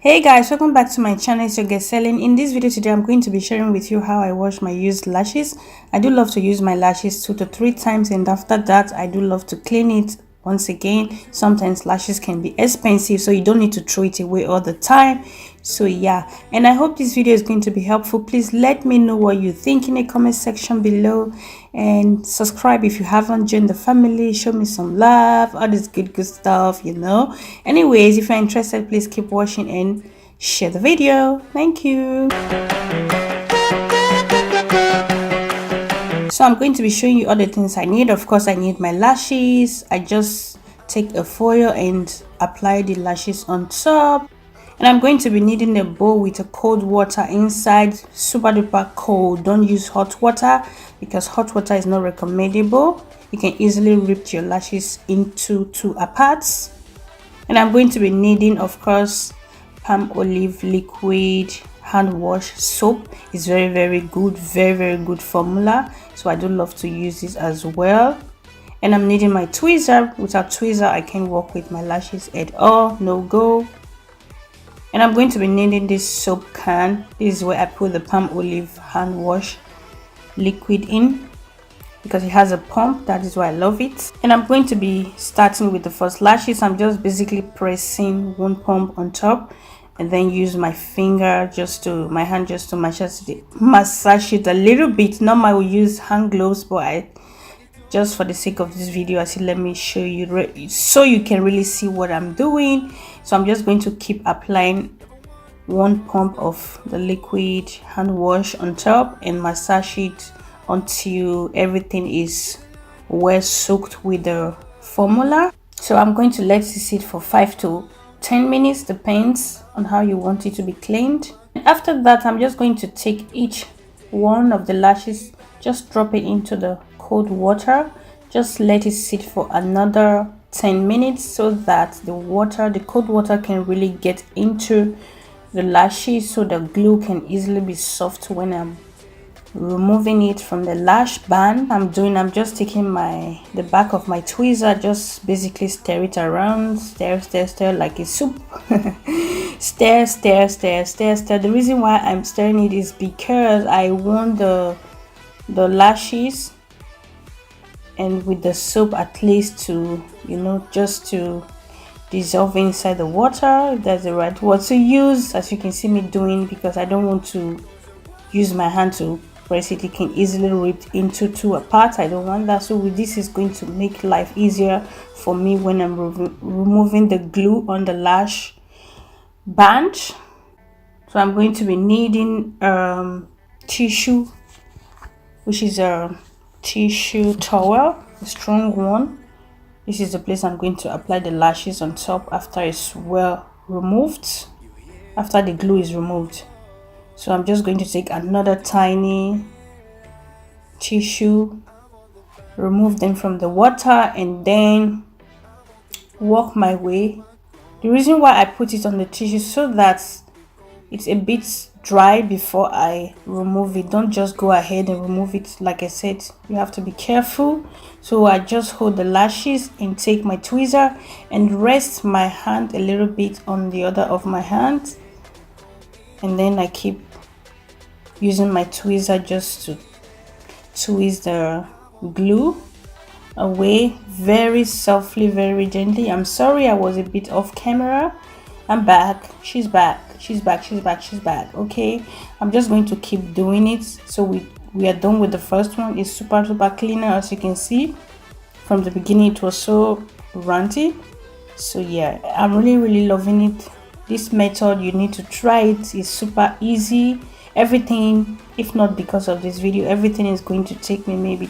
Hey guys, welcome back to my channel. It's your girl Selling. In this video today, I'm going to be sharing with you how I wash my used lashes. I do love to use my lashes 2 to 3 times, and after that I do love to clean it once again. Sometimes lashes can be expensive, so you don't need to throw it away all the time. So yeah, and I hope this video is going to be helpful. Please let me know what you think in the comment section below, and subscribe if you haven't joined the family. Show me some love, all this good stuff, anyways. If you're interested, please keep watching and share the video. Thank you. So I'm going to be showing you all the things I need. Of course, I need my lashes. I just take a foil and apply the lashes on top. And I'm going to be needing a bowl with a cold water inside, super duper cold. Don't use hot water because hot water is not recommendable. You can easily rip your lashes into 2 parts. And I'm going to be needing, of course, palm olive liquid hand wash soap. Is very good, very good formula, so I do love to use this as well. And I'm needing my tweezer. Without tweezer I can't work with my lashes at all, no go. And I'm going to be needing this soap can. This is where I put the palm olive hand wash liquid in because it has a pump. That is why I love it. And I'm going to be starting with the first lashes. I'm just basically pressing one pump on top and then use my finger my hand just to massage it a little bit. Normally I will use hand gloves, but just for the sake of this video, I said let me show you so you can really see what I'm doing. So I'm just going to keep applying one pump of the liquid hand wash on top and massage it until everything is well soaked with the formula. So I'm going to let it sit for 5 to 10 minutes, depends on how you want it to be cleaned. And after that, I'm just going to take each one of the lashes, just drop it into the cold water, just let it sit for another 10 minutes so that the cold water can really get into the lashes, so the glue can easily be soft when I'm removing it from the lash band. I'm just taking the back of my tweezer, just basically stir it around, stir like a soup. Stir. The reason why I'm stirring it is because I want the lashes and with the soap at least to just to dissolve inside the water. That's the right word to use, as you can see me doing, because I don't want to use my hand to press it. It can easily rip into 2 parts. I don't want that. So with this is going to make life easier for me when I'm removing the glue on the lash band. So I'm going to be needing tissue, which is a tissue towel, a strong one. This is the place I'm going to apply the lashes on top after it's well removed, after the glue is removed. So I'm just going to take another tiny tissue, remove them from the water, and then work my way. The reason why I put it on the tissue so that it's a bit dry before I remove it. Don't just go ahead and remove it. Like I said, you have to be careful. So I just hold the lashes and take my tweezer and rest my hand a little bit on the other of my hand, and then I keep using my tweezer just to twist the glue away very softly, very gently. I'm sorry I was a bit off camera. I'm back. She's back. Okay, I'm just going to keep doing it. So we are done with the first one. It's super cleaner. As you can see from the beginning, it was so ranty. So yeah, I'm really loving it. This method, you need to try it. It's super easy. Everything, if not because of this video, everything is going to take me maybe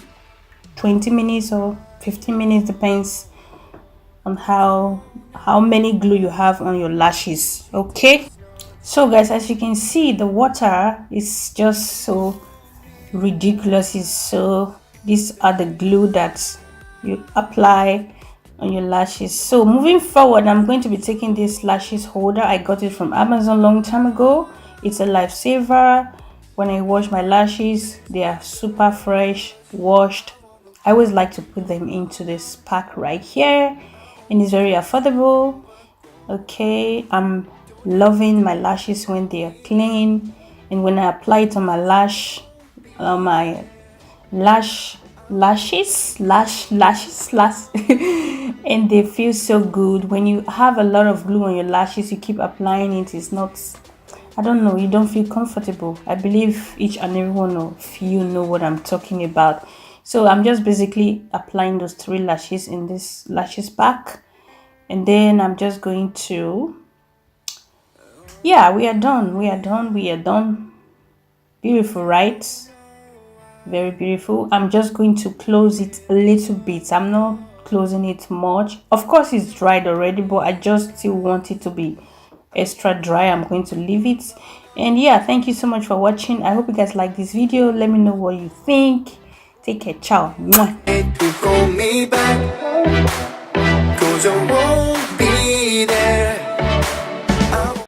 20 minutes or 15 minutes, depends on how many glue you have on your lashes. Okay, so guys, as you can see, the water is just so ridiculous. These are the glue that you apply on your lashes. So moving forward, I'm going to be taking this lashes holder. I got it from Amazon long time ago. It's a lifesaver. When I wash my lashes, they are super fresh, washed. I always like to put them into this pack right here, and it's very affordable. Okay, I'm loving my lashes when they are clean, and when I apply it on my my lashes and they feel so good. When you have a lot of glue on your lashes, you keep applying it, it's not, I don't know, you don't feel comfortable. I believe each and every one of you know what I'm talking about. So I'm just basically applying those 3 lashes in this lashes pack, and then I'm just going to, yeah, we are done. Beautiful, right? Very beautiful. I'm just going to close it a little bit. I'm not closing it much. Of course it's dried already, but I just still want it to be extra dry. I'm going to leave it. And yeah, thank you so much for watching. I hope you guys like this video. Let me know what you think. Take care. Ciao. Mwah.